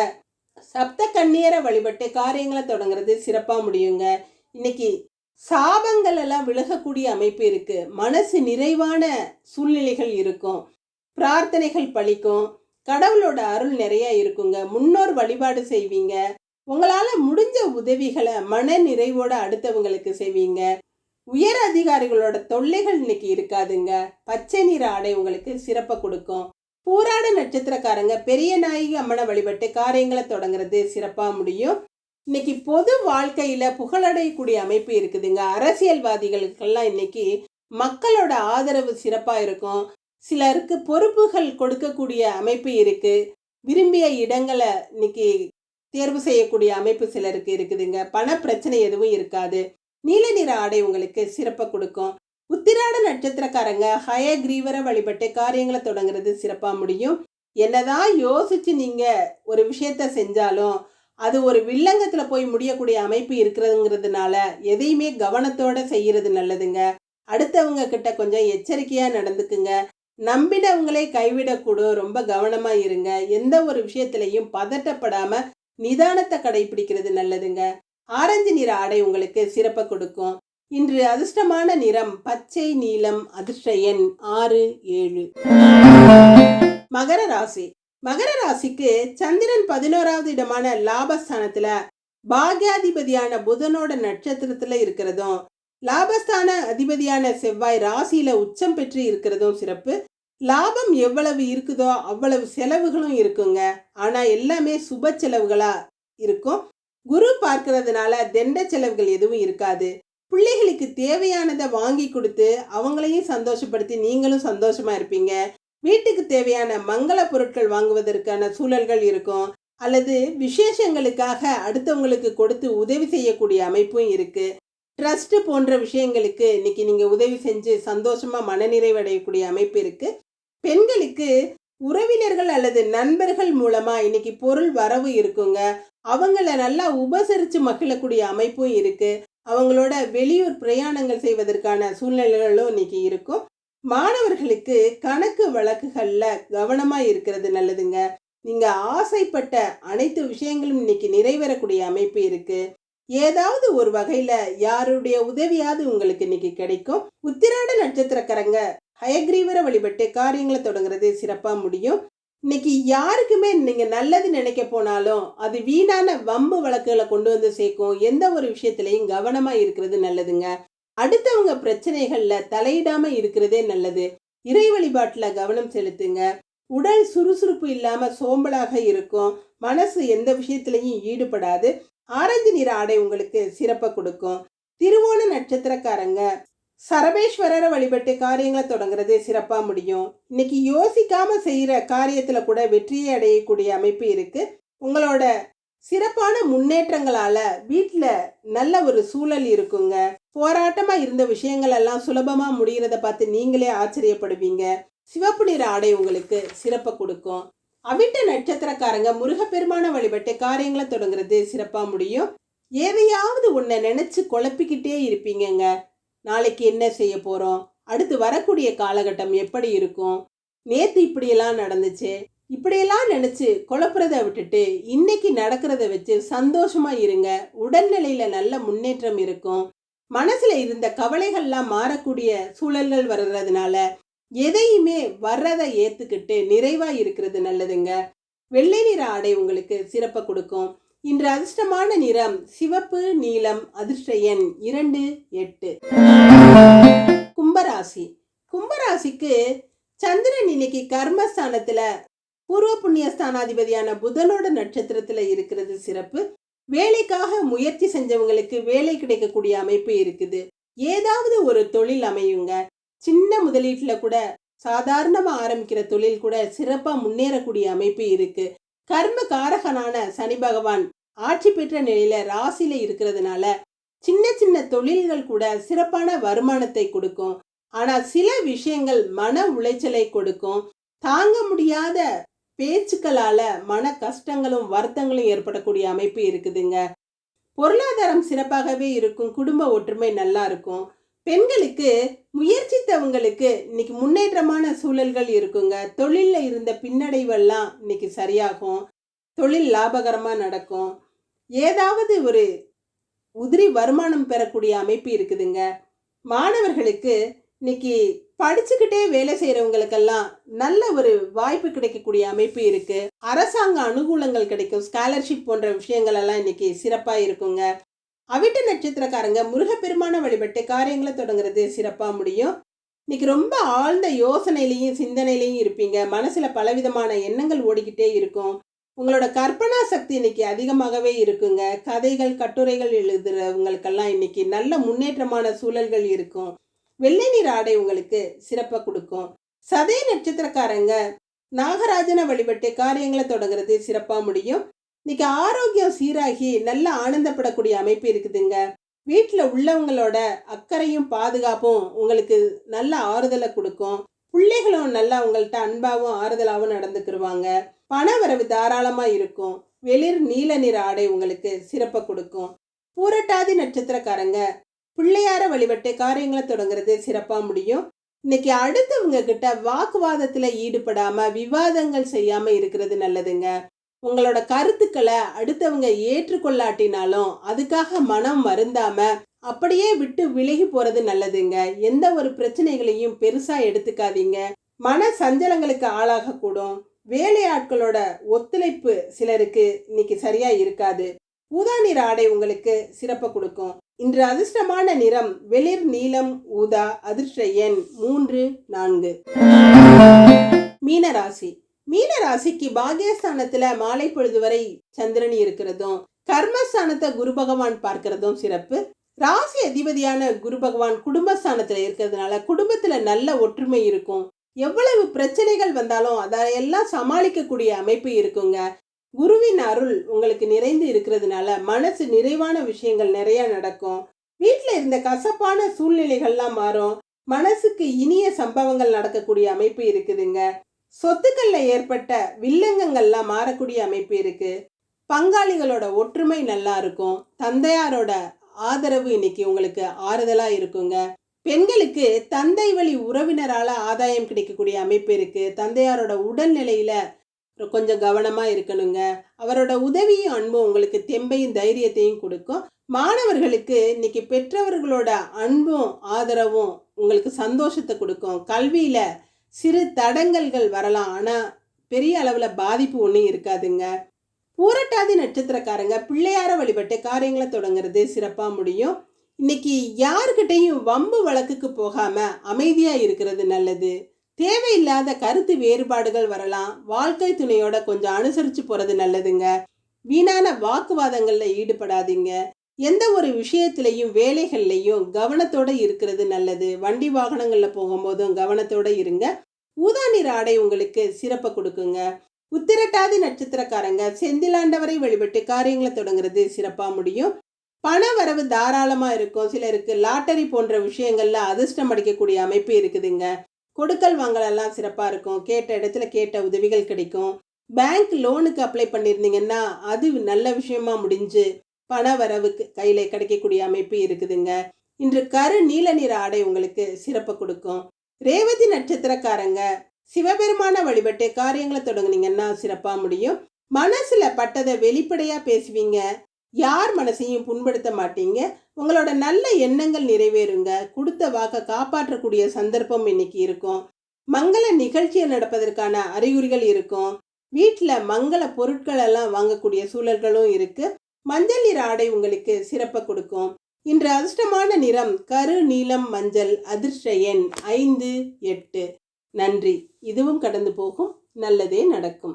சப்த கன்னியரை வழிபட்டு காரியங்களை தொடங்குறது சிறப்பா முடியுங்க. இன்னைக்கு சாபங்கள் எல்லாம் விலகக்கூடிய அமைப்பு இருக்கு. மனசு நிறைவான சூழ்நிலைகள் இருக்கும். பிரார்த்தனைகள் பலிக்கும். கடவுளோட அருள் நிறைய இருக்குங்க. முன்னோர் வழிபாடு செய்வீங்க. உங்களால முடிஞ்ச உதவிகளை மன நிறைவோட அடுத்தவங்களுக்கு செய்வீங்க. உயர் அதிகாரிகளோட தொல்லைகள் இன்னைக்கு இருக்காதுங்க. பச்சை நிற ஆடை உங்களுக்கு சிறப்பை கொடுக்கும். பூராட நட்சத்திரக்காரங்க பெரிய நாயகி அம்மனை வழிபட்டு காரியங்களை தொடங்குறது சிறப்பா முடியும். இன்னைக்கு பொது வாழ்க்கையில புகழடையக்கூடிய அமைப்பு இருக்குதுங்க. அரசியல்வாதிகளுக்கெல்லாம் இன்னைக்கு மக்களோட ஆதரவு சிறப்பா இருக்கும். சிலருக்கு பொறுப்புகள் கொடுக்கக்கூடிய அமைப்பு இருக்கு. விரும்பிய இடங்களை இன்னைக்கு தேர்வு செய்யக்கூடிய அமைப்பு சிலருக்கு இருக்குதுங்க. பண பிரச்சனை எதுவும் இருக்காது. நீல நிற ஆடை உங்களுக்கு சிறப்பை கொடுக்கும். உத்திராட நட்சத்திரக்காரங்க ஹயக்ரீவரை வழிபட்டு காரியங்களை தொடங்குறது சிறப்பா முடியும். என்னதான் யோசிச்சு நீங்க ஒரு விஷயத்த செஞ்சாலும் அது ஒரு வில்லங்கத்துல போய் முடியக்கூடிய அமைப்பு இருக்கிறதுங்கிறதுனால எதையுமே கவனத்தோட செய்யறது நல்லதுங்க. அடுத்தவங்க கிட்ட கொஞ்சம் எச்சரிக்கையா நடந்துக்குங்க. நம்பினவங்களே கைவிடக்கூடும். ரொம்ப கவனமா இருங்க. எந்த ஒரு விஷயத்திலையும் பதட்டப்படாம நிதானத்தை கடைபிடிக்கிறது நல்லதுங்க. ஆரஞ்சு நிற ஆடை உங்களுக்கு சிறப்பை கொடுக்கும். இன்று அதிர்ஷ்டமான நிறம் பச்சை நீலம். அதிர்ஷ்ட எண் 6, 7. மகர ராசி. மகர ராசிக்கு சந்திரன் 11வது இடமான லாபஸ்தானத்துல பாக்யாதிபதியான புதனோட நட்சத்திரத்துல இருக்கிறதும், லாபஸ்தான அதிபதியான செவ்வாய் ராசியில உச்சம் பெற்று இருக்கிறதும் சிறப்பு. லாபம் எவ்வளவு இருக்குதோ அவ்வளவு செலவுகளும் இருக்குங்க. ஆனா எல்லாமே சுப செலவுகளா இருக்கும். குரு பார்க்கறதுனால தெண்ட செலவுகள் எதுவும் இருக்காது. பிள்ளைகளுக்கு தேவையானதை வாங்கி கொடுத்து அவங்களையும் சந்தோஷப்படுத்தி நீங்களும் சந்தோஷமா இருப்பீங்க. வீட்டுக்கு தேவையான மங்கள பொருட்கள் வாங்குவதற்கான சூழல்கள் இருக்கும். அல்லது விசேஷங்களுக்காக அடுத்தவங்களுக்கு கொடுத்து உதவி செய்யக்கூடிய அமைப்பும் இருக்கு. ட்ரஸ்ட் போன்ற விஷயங்களுக்கு இன்னைக்கு நீங்க உதவி செஞ்சு சந்தோஷமா மனநிறைவடையக்கூடிய அமைப்பு இருக்கு. பெண்களுக்கு உறவினர்கள் அல்லது நண்பர்கள் மூலமா இன்னைக்கு பொருள் வரவு இருக்குங்க. அவங்கள நல்லா உபசரித்து மகிழக்கூடிய அமைப்பும் இருக்கு. அவங்களோட வெளியூர் பிரயாணங்கள் செய்வதற்கான சூழ்நிலைகளும் இன்னைக்கு இருக்கும். மாணவர்களுக்கு கணக்கு வழக்குகள்ல கவனமா இருக்கிறது நல்லதுங்க. நீங்க ஆசைப்பட்ட அனைத்து விஷயங்களும் இன்னைக்கு நிறைவேறக்கூடிய அமைப்பு இருக்கு. ஏதாவது ஒரு வகையில யாருடைய உதவியாவது உங்களுக்கு இன்னைக்கு கிடைக்கும். உத்திராட நட்சத்திரக்காரங்க ஹயக்ரீவரை வழிபட்டு காரியங்களை தொடங்குறது சிறப்பா முடியும். இன்னைக்கு யாருக்குமே நீங்க நல்லது நினைக்க போனாலும் அது வீணான வம்பு வழக்குகளை கொண்டு வந்து சேர்க்கும். எந்த ஒரு விஷயத்திலையும் கவனமா இருக்கிறது நல்லதுங்க. அடுத்தவங்க பிரச்சனைகள்ல தலையிடாம இருக்கிறதே நல்லது. இறை வழிபாட்டுல கவனம் செலுத்துங்க. உடல் சுறுசுறுப்பு இல்லாம சோம்பலாக இருக்கும். மனசு எந்த விஷயத்திலையும் ஈடுபடாது. ஆரஞ்சு நிற ஆடை உங்களுக்கு சிறப்பை கொடுக்கும். திருவோண நட்சத்திரக்காரங்க சரபேஸ்வரரை வழிபட்டு காரியங்களை தொடங்குறது சிறப்பா முடியும். இன்னைக்கு யோசிக்காம செய்யற காரியத்துல கூட வெற்றியை அடையக்கூடிய அமைப்பு இருக்கு. உங்களோட சிறப்பான முன்னேற்றங்களால வீட்டுல நல்ல ஒரு சூழல் இருக்குங்க. போராட்டமா இருந்த விஷயங்கள் எல்லாம் சுலபமா முடிகிறத பார்த்து நீங்களே ஆச்சரியப்படுவீங்க. சிவப்பு நிற ஆடை உங்களுக்கு சிறப்பை கொடுக்கும். அவிட்ட நட்சத்திரக்காரங்க முருகப்பெருமான வழிபட்டு காரியங்களை தொடங்குறது சிறப்பா முடியும். எதையாவது ஒன்ன நினைச்சு குழப்பிக்கிட்டே இருப்பீங்கங்க. நாளைக்கு என்ன செய்ய போறோம், அடுத்து வரக்கூடிய காலகட்டம் எப்படி இருக்கும், நேத்து இப்படியெல்லாம் நடந்துச்சு, இப்படியெல்லாம் நினைச்சு குழப்புறத விட்டுட்டு இன்னைக்கு நடக்கிறத வச்சு சந்தோஷமா இருங்க. உடல்நிலையில நல்ல முன்னேற்றம் இருக்கும். மனசுல இருந்த கவலைகள்லாம் மாறக்கூடிய சூழல்கள் வர்றதுனால எதையுமே வர்றதை ஏத்துக்கிட்டு நிறைவா இருக்கிறது நல்லதுங்க. வெள்ளை நிற ஆடை உங்களுக்கு சிறப்பை கொடுக்கும். இன்று அதிர்ஷ்டமான நிறம் சிவப்பு நீலம். அதிர்ஷ்ட எண் 2, 8. கும்பராசி. கும்பராசிக்கு சந்திரன் இன்னைக்கு கர்மஸ்தானத்துல பூர்வ புண்ணிய ஸ்தானாதிபதியான புதனோட நட்சத்திரத்துல இருக்கிறது சிறப்பு. வேலைக்காக முயற்சி செஞ்சவங்களுக்கு வேலை கிடைக்கக்கூடிய அமைப்பு இருக்குது. ஏதாவது ஒரு தொழில் அமையுங்க. சின்ன முதலீட்டுல கூட சாதாரணமா ஆரம்பிக்கிற தொழில் கூட சிறப்பா முன்னேறக்கூடிய அமைப்பு இருக்கு. கர்ம காரகனான சனி பகவான் ஆட்சி பெற்ற நிலையில ராசியில இருக்கிறதுனால சின்ன சின்ன தொழில்கள் கூட சிறப்பான வருமானத்தை கொடுக்கும். ஆனா சில விஷயங்கள் மன உளைச்சலை கொடுக்கும். தாங்க முடியாத பேச்சுக்களால மன கஷ்டங்களும் வருத்தங்களும் ஏற்படக்கூடிய அமைப்பு இருக்குதுங்க. பொருளாதாரம் சிறப்பாகவே இருக்கும். குடும்ப ஒற்றுமை நல்லா இருக்கும். பெண்களுக்கு முயற்சித்தவங்களுக்கு இன்னைக்கு முன்னேற்றமான சூழல்கள் இருக்குங்க. தொழில்ல இருந்த பின்னடைவெல்லாம் இன்னைக்கு சரியாகும். தொழில் லாபகரமா நடக்கும். ஏதாவது ஒரு உதிரி வருமானம் பெறக்கூடிய அமைப்பு இருக்குதுங்க. மாணவர்களுக்கு இன்னைக்கு படிச்சுக்கிட்டே வேலை செய்யறவங்களுக்கெல்லாம் நல்ல ஒரு வாய்ப்பு கிடைக்கக்கூடிய அமைப்பு இருக்கு. அரசாங்க அனுகூலங்கள் கிடைக்கும். ஸ்காலர்ஷிப் போன்ற விஷயங்கள் எல்லாம் இன்னைக்கு சிறப்பா இருக்குங்க. அவிட்ட நட்சத்திரக்காரங்க முருகப்பெருமான வழிபட்டு காரியங்களை தொடங்குறது சிறப்பா முடியும். இன்னைக்கு ரொம்ப ஆழ்ந்த யோசனையிலையும் சிந்தனையிலையும் இருப்பீங்க. மனசுல பலவிதமான எண்ணங்கள் ஓடிக்கிட்டே இருக்கும். உங்களோட கற்பனா சக்தி இன்னைக்கு அதிகமாகவே இருக்குங்க. கதைகள் கட்டுரைகள் எழுதுறவங்களுக்கெல்லாம் இன்னைக்கு நல்ல முன்னேற்றமான சூழல்கள் இருக்கும். வெள்ளை நீர் ஆடை உங்களுக்கு சிறப்பை கொடுக்கும். சதய நட்சத்திரக்காரங்க நாகராஜனை வழிபட்டு காரியங்களை தொடங்குறது சிறப்பா முடியும். இன்னைக்கு ஆரோக்கியம் சீராகி நல்ல ஆனந்தப்படக்கூடிய அமைப்பு இருக்குதுங்க. வீட்டில் உள்ளவங்களோட அக்கறையும் பாதுகாப்பும் உங்களுக்கு நல்ல ஆறுதலை கொடுக்கும். பிள்ளைகளும் நல்லா உங்கள்கிட்ட அன்பாகவும் ஆறுதலாகவும் நடந்துக்கிடுவாங்க. பண வரவு தாராளமா இருக்கும். வெளிர் நீல நிற ஆடை உங்களுக்கு சிறப்பை கொடுக்கும். பூரட்டாதி நட்சத்திரக்காரங்க பிள்ளையார வழிபட்டு காரியங்களை தொடங்குறது சிறப்பா முடியும். இன்னைக்கு அடுத்தவங்க கிட்ட வாக்குவாதத்துல ஈடுபடாம விவாதங்கள் செய்யாம இருக்கிறது நல்லதுங்க. உங்களோட கருத்துக்களை அடுத்தவங்க ஏற்றுக்கொள்ளாட்டினாலும் அதுக்காக மனம் வருந்தாம அப்படியே விட்டு விலகி போறது நல்லதுங்க. எந்த ஒரு பிரச்சனைகளையும் பெருசா எடுத்துக்காதீங்க. மன சஞ்சலங்களுக்கு ஆளாகக்கூடும். வேலையாட்களோட ஒத்துழைப்பு சிலருக்கு இன்னைக்கு சரியா இருக்காது. ஊதா நிற ஆடை உங்களுக்கு சிறப்பை கொடுக்கும். இன்று அதிர்ஷ்டமான நிறம் வெளிர் நீலம் ஊதா. அதிர்ஷ்ட எண் 3, 4. மீனராசி. மீனராசிக்கு பாகியஸ்தானத்துல மாலை பொழுது வரை சந்திரன் இருக்கிறதும் கர்மஸ்தானத்தை குரு பகவான் பார்க்கிறதும் சிறப்பு. ராசி அதிபதியான குரு பகவான் குடும்பஸ்தானத்துல இருக்கிறதுனால குடும்பத்துல நல்ல ஒற்றுமை இருக்கும். எவ்வளவு பிரச்சனைகள் வந்தாலும் அதையெல்லாம் சமாளிக்கக்கூடிய அமைப்பு இருக்குங்க. குருவின் அருள் உங்களுக்கு நிறைந்து இருக்கிறதுனால மனசு நிறைவான விஷயங்கள் நிறைய நடக்கும். வீட்டுல இருந்த கசப்பான சூழ்நிலைகள்லாம் மாறும். மனசுக்கு இனிய சம்பவங்கள் நடக்கக்கூடிய அமைப்பு இருக்குதுங்க. சொத்துக்கள்ல ஏற்பட்ட வில்லங்கங்கள்லாம் மாறக்கூடிய அமைப்பு இருக்கு. பங்காளிகளோட ஒற்றுமை நல்லா இருக்கும். தந்தையாரோட ஆதரவு இன்னைக்கு உங்களுக்கு ஆறுதலா இருக்குங்க. பெண்களுக்கு தந்தை வழி உறவினரால ஆதாயம் கிடைக்கக்கூடிய அமைப்பு இருக்கு. தந்தையாரோட உடல்நிலையில கொஞ்சம் கவனமா இருக்கணுங்க. அவரோட உதவியும் அன்பும் உங்களுக்கு தெம்பையும் தைரியத்தையும் கொடுக்கும். மாணவர்களுக்கு இன்னைக்கு பெற்றவர்களோட அன்பும் ஆதரவும் உங்களுக்கு சந்தோஷத்தை கொடுக்கும். கல்வியில சிறு தடங்கல்கள் வரலாம், ஆனா பெரிய அளவுல பாதிப்பு ஒன்றும் இருக்காதுங்க. பூரட்டாதி நட்சத்திரக்காரங்க பிள்ளையார வழிபட்டு காரியங்களை தொடங்குறது சிறப்பா முடியும். இன்னைக்கு யாருக்கிட்டையும் வம்பு வழக்குக்கு போகாம அமைதியா இருக்கிறது நல்லது. தேவையில்லாத கருத்து வேறுபாடுகள் வரலாம். வாழ்க்கை துணையோட கொஞ்சம் அனுசரிச்சு போறது நல்லதுங்க. வீணான வாக்குவாதங்கள்ல ஈடுபடாதீங்க. எந்த ஒரு விஷயத்திலையும் வேலைகள்லையும் கவனத்தோட இருக்கிறது நல்லது. வண்டி வாகனங்கள்ல போகும்போதும் கவனத்தோட இருங்க. ஊதா நிற ஆடை உங்களுக்கு சிறப்பை கொடுக்குங்க. உத்திரட்டாதி நட்சத்திரக்காரங்க செந்திலாண்டவரை வழிபட்டு காரியங்களை தொடங்குறது சிறப்பா முடியும். பண வரவு தாராளமா இருக்கும். சிலருக்கு லாட்டரி போன்ற விஷயங்கள்ல அதிர்ஷ்டம் அடிக்கக்கூடிய அமைப்பு இருக்குதுங்க. கொடுக்கல் வாங்கலெல்லாம் சிறப்பா இருக்கும். கேட்ட இடத்துல கேட்ட உதவிகள் கிடைக்கும். பேங்க் லோனுக்கு அப்ளை பண்ணியிருந்தீங்கன்னா அது நல்ல விஷயமா முடிஞ்சு பண வரவுக்கு கையில கிடைக்கக்கூடிய அமைப்பு இருக்குதுங்க. இன்று கரு நீல நிற ஆடை உங்களுக்கு சிறப்பு கொடுக்கும். ரேவதி நட்சத்திரக்காரங்க சிவபெருமான வழிபட்டு காரியங்களை தொடங்குனீங்கன்னா சிறப்பா முடியும். மனசுல பட்டதை வெளிப்படையா பேசுவீங்க. யார் மனசையும் புண்படுத்த மாட்டீங்க. உங்களோட நல்ல எண்ணங்கள் நிறைவேறுங்க. கொடுத்த வாக்க காப்பாற்றக்கூடிய சந்தர்ப்பம் இன்னைக்கு இருக்கும். மங்கள நிகழ்ச்சியை நடப்பதற்கான அறிகுறிகள் இருக்கும். வீட்டுல மங்கள பொருட்கள் எல்லாம் வாங்கக்கூடிய சூழல்களும் இருக்கு. மஞ்சள் நிற ஆடை உங்களுக்கு சிறப்பை கொடுக்கும். இன்று அதிர்ஷ்டமான நிறம் கரு நீலம் மஞ்சள். அதிர்ஷ்ட எண் 5, 8. நன்றி. இதுவும் கடந்து போகும். நல்லதே நடக்கும்.